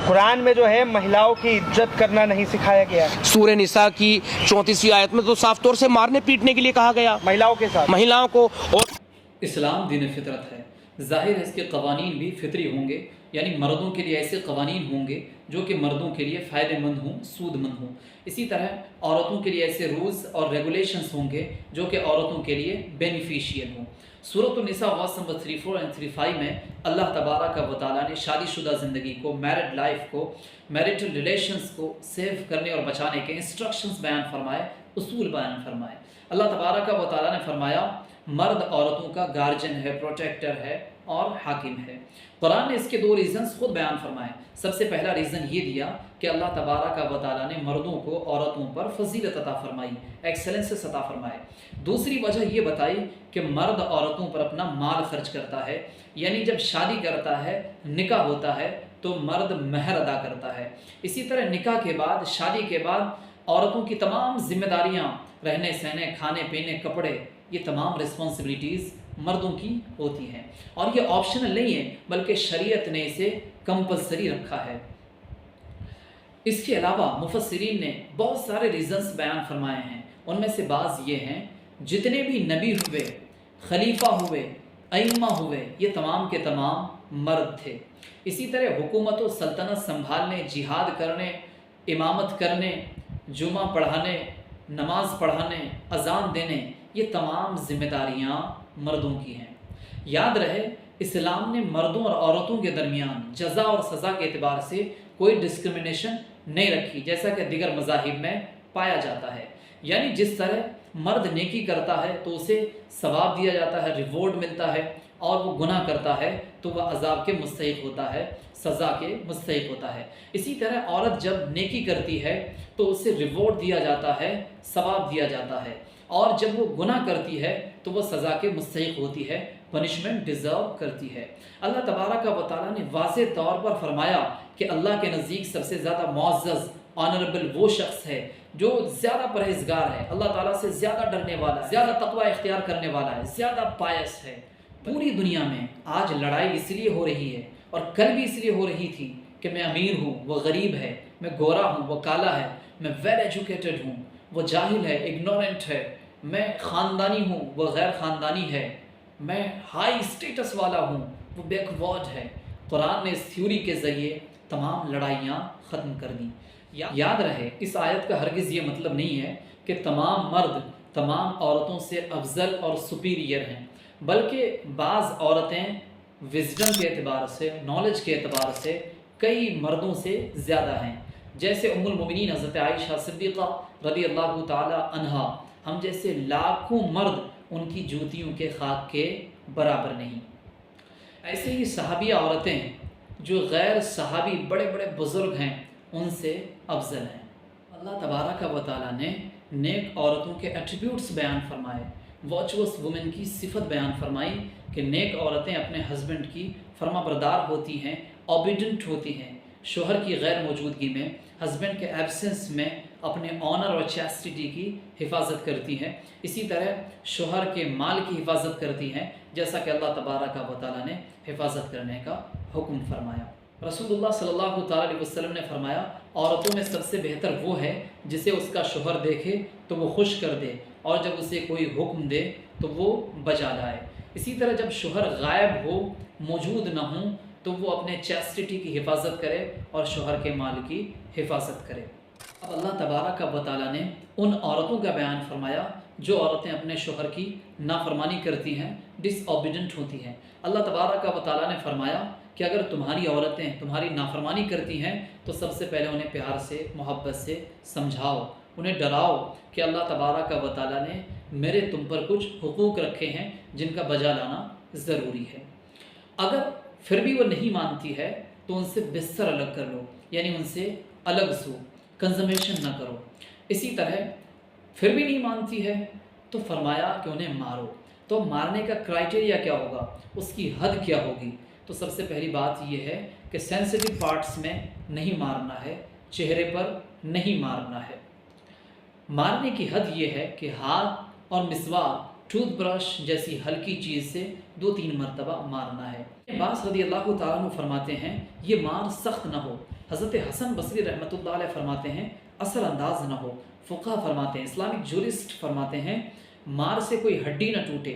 कुरान में जो है महिलाओं की इज्जत करना नहीं सिखाया गया है। सूरह निसा की 34वीं आयत में तो साफ तौर से मारने पीटने के लिए कहा गया महिलाओं के साथ महिलाओं को। और इस्लाम दीन फितरत है, ज़ाहिर है इसके कवानीन भी फितरी होंगे, यानी मर्दों के लिए ऐसे कवानीन होंगे जो कि मर्दों के लिए फ़ायदेमंद हों, सूदमंद हों। इसी तरह औरतों के लिए ऐसे रूल्स और रेगुलेशंस होंगे जो कि औरतों के लिए बेनिफिशियल हों। सूरत निसा वर्स नंबर 34 और 35 में अल्लाह तबारक व तआला ने शादीशुदा ज़िंदगी को, मैरिड लाइफ को, मैरिटल रिलेशंस को सेव करने और बचाने के इंस्ट्रक्शंस बयान फरमाए, उसूल बयान फरमाए। अल्लाह तबारक व तआला ने फरमाया मर्द औरतों का गार्जियन है, प्रोटेक्टर है और हाकिम है। कुरान ने इसके 2 रीज़न्स खुद बयान फरमाए। सबसे पहला रीज़न ये दिया कि अल्लाह तबारक व तआला ने मर्दों को औरतों पर फजीलत अता फरमाई, एक्सेलेंस अता फरमाए। दूसरी वजह ये बताई कि मर्द औरतों पर अपना माल खर्च करता है, यानी जब शादी करता है, निकाह होता है तो मर्द महर अदा करता है। इसी तरह निकाह के बाद, शादी के बाद औरतों की तमाम जिम्मेदारियाँ, रहने सहने, खाने पीने, कपड़े, ये तमाम रिस्पॉन्सिबिलिटीज़ मर्दों की होती हैं। और ये ऑप्शनल नहीं है बल्कि शरीयत ने इसे कंपलसरी रखा है। इसके अलावा मुफस्सिरीन ने बहुत सारे रीज़न्स बयान फरमाए हैं। उनमें से बाज़ ये हैं, जितने भी नबी हुए, खलीफा हुए, अइम्मा हुए, ये तमाम के तमाम मर्द थे। इसी तरह हुकूमत व सल्तनत संभालने, जिहाद करने, इमामत करने, जुमा पढ़ाने, नमाज पढ़ाने, अजान देने, ये तमाम जिम्मेदारियाँ मर्दों की हैं। याद रहे, इस्लाम ने मर्दों और औरतों के दरमियान जज़ा और सज़ा के एतबार से कोई डिस्क्रिमिनेशन नहीं रखी, जैसा कि दीगर मज़ाहिब में पाया जाता है। यानी जिस तरह मर्द नेकी करता है तो उसे सवाब दिया जाता है, रिवॉर्ड मिलता है, और वो गुनाह करता है तो वह अजाब के मुस्तहिक होता है, सज़ा के मुस्तहिक होता है। इसी तरह औरत जब नेकी करती है तो उसे रिवॉर्ड दिया जाता है, सवाब दिया जाता है, और जब वो गुनाह करती है तो वह सज़ा के मुस्तहिक होती है, पनिशमेंट डिज़र्व करती है। अल्लाह तबारक व तआला ने वाज़ेह तौर पर फरमाया कि अल्लाह के नज़दीक सबसे ज़्यादा मुअज़्ज़ज़, ऑनरेबल वो शख्स है जो ज़्यादा परहेज़गार है, अल्लाह ताला से ज़्यादा डरने वाला है, ज़्यादा तक़वा इख्तियार करने वाला है, ज़्यादा पायस है। पूरी दुनिया में आज लड़ाई इसलिए हो रही है और कल भी इसलिए हो रही थी कि मैं अमीर हूँ, वो गरीब है, मैं गोरा हूँ, वो काला है, मैं वेल एजुकेटेड हूँ, वो जाहिल है, इग्नोरेंट है, मैं ख़ानदानी हूँ, वो गैर ख़ानदानी है, मैं हाई स्टेटस वाला हूँ, वो बैकवर्ड है। कुरान ने इस थ्योरी के ज़रिए तमाम लड़ाइयाँ ख़त्म कर दी। याद रहे, इस आयत का हरगिज़ ये मतलब नहीं है कि तमाम मर्द तमाम औरतों से अफजल और सुपीरियर हैं, बल्कि बाज़ औरतें विज़डम के एतबार से, नॉलेज के एतबार से कई मर्दों से ज़्यादा हैं। जैसे उम्मुल मोमिनीन हज़रत आयशा सिद्दीक़ा रज़ियल्लाहु ताला अन्हा, हम जैसे लाखों मर्द उनकी जूतियों के खाक के बराबर नहीं। ऐसे ही सहाबिया औरतें जो गैर सहाबी बड़े बड़े बुज़ुर्ग हैं उनसे अफजल हैं। अल्लाह तबारक व तआला ने नेक औरतों के एट्रीब्यूट्स बयान फरमाए, वर्चुअस वुमेन की सिफत बयान फरमाई कि नेक औरतें अपने हस्बैंड की फरमाबरदार होती हैं, ओबीडेंट होती हैं, शोहर की गैर मौजूदगी में, हस्बैंड के एब्सेंस में अपने ऑनर और चैस्टिटी की हिफाजत करती हैं। इसी तरह शोहर के माल की हिफाजत करती हैं, जैसा कि अल्लाह तबारक व तआला ने हिफाजत करने का हुक्म फरमाया। रसूलुल्लाह सल्लल्लाहु तआला अलैहि वसल्लम ने फरमाया, औरतों में सबसे बेहतर वो है जिसे उसका शोहर देखे तो वो खुश कर दे, और जब उसे कोई हुक्म दे तो वो बजा लाए। इसी तरह जब शोहर गायब हो, मौजूद ना हो, तो वो अपने चैस्टिटी की हिफाजत करे और शोहर के माल की हिफाजत करे। अब अल्लाह तबारक व तआला ने उन औरतों का बयान फरमाया जो औरतें अपने शोहर की नाफरमानी करती हैं, डिसओबीडेंट होती हैं। अल्लाह तबारक व तआला ने फरमाया कि अगर तुम्हारी औरतें तुम्हारी नाफरमानी करती हैं तो सबसे पहले उन्हें प्यार से, मोहब्बत से समझाओ, उन्हें डराओ कि अल्लाह तबारक व तआला ने मेरे तुम पर कुछ हुकूक रखे हैं जिनका बजा लाना ज़रूरी है। अगर फिर भी वो नहीं मानती है तो उनसे बिस्तर अलग कर लो, यानी उनसे अलग सो, कंजमेशन ना करो। इसी तरह फिर भी नहीं मानती है तो फरमाया कि उन्हें मारो। तो मारने का क्राइटेरिया क्या होगा, उसकी हद क्या होगी? तो सबसे पहली बात यह है कि सेंसिटिव पार्ट्स में नहीं मारना है, चेहरे पर नहीं मारना है। मारने की हद यह है कि हाथ और मिसवाक टूथ ब्रश जैसी हल्की चीज़ से 2-3 मरतबा मारना है। अब्बास रदी अल्लाह तआला अन्हु फरमाते हैं ये मार सख्त न हो। हज़रत हसन बसरी रहमतुल्लाह अलैह फरमाते हैं असर अंदाज न हो। फ़ुक़हा फरमाते हैं, इस्लामिक जूरिस्ट फरमाते हैं मार से कोई हड्डी न टूटे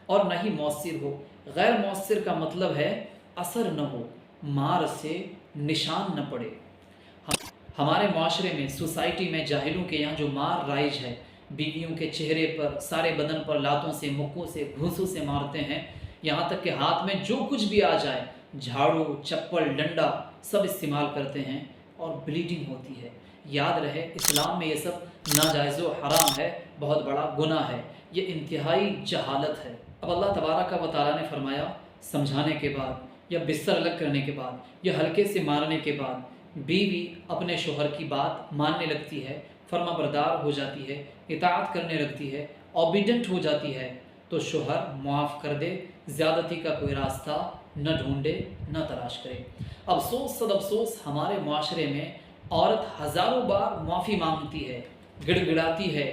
और न ही मौसिर हो। गैर मौसिर का मतलब है असर न हो, मार से निशान न पड़े। हमारे माशरे में, सोसाइटी में जाहिलों के यहाँ जो मार राइज है, बीवियों के चेहरे पर, सारे बदन पर लातों से, मुक्कों से, घूंसों से मारते हैं, यहाँ तक कि हाथ में जो कुछ भी आ जाए, झाड़ू, चप्पल, डंडा सब इस्तेमाल करते हैं और ब्लीडिंग होती है। याद रहे इस्लाम में ये सब नाजायज़ व हराम है, बहुत बड़ा गुनाह है, ये इंतहाई जहालत है। अब अल्लाह तबारक व तआला ने फरमाया समझाने के बाद या बिस्तर अलग करने के बाद या हल्के से मारने के बाद बीवी अपने शोहर की बात मानने लगती है, फर्माबरदार हो जाती है, इताअत करने लगती है, ओबीडेंट हो जाती है, तो शोहर मुआफ़ कर दे, ज़्यादती का कोई रास्ता न ढूंढे न तलाश करे। अफसोस सद अफसोस हमारे माशरे में औरत हज़ारों बार माफ़ी मांगती है, गिड़गिड़ाती है,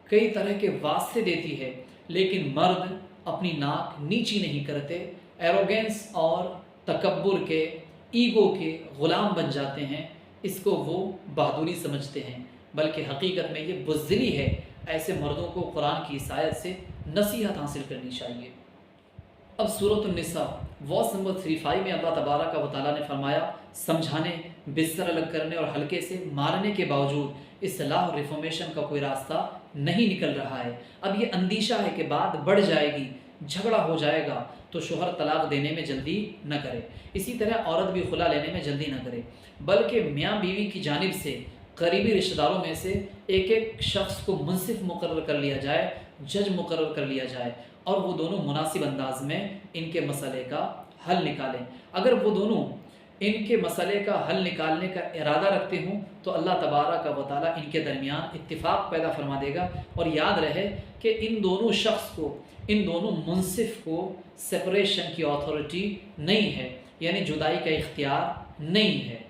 कई तरह के वास्ते देती है, लेकिन मर्द अपनी नाक नीची नहीं करते, एरोगेंस और तकब्बुर के, ईगो के ग़ुलाम बन जाते हैं। इसको वो बहादुरी समझते हैं, बल्कि हकीकत में ये बुज़दिली है। ऐसे मर्दों को कुरान की इस आयत से नसीहत हासिल करनी चाहिए। अब सूरत निसा वर्स नंबर 35 में अल्लाह तबारक व तआला ने फरमाया समझाने, बिस्तर अलग करने और हल्के से मारने के बावजूद इस्लाह और रिफॉर्मेशन का कोई रास्ता नहीं निकल रहा है। अब ये अंदेशा है कि बात बढ़ जाएगी, झगड़ा हो जाएगा, तो शोहर तलाक देने में जल्दी न करे। इसी तरह औरत भी खुला लेने में जल्दी न करे, बल्कि मियाँ बीवी की जानिब से करीबी रिश्तेदारों में से एक एक शख्स को मुंसिफ मुकर्रर कर लिया जाए, जज मुकर्रर कर लिया जाए और वो दोनों मुनासिब अंदाज में इनके मसले का हल निकालें। अगर वो दोनों इनके मसले का हल निकालने का इरादा रखते हों तो अल्लाह तबारक व तआला इनके दरमियान इत्तिफाक पैदा फरमा देगा। और याद रहे कि इन दोनों शख्स को, इन दोनों मुंसिफ को सेपरेशन की अथॉरिटी नहीं है, यानी जुदाई का इख्तियार नहीं है।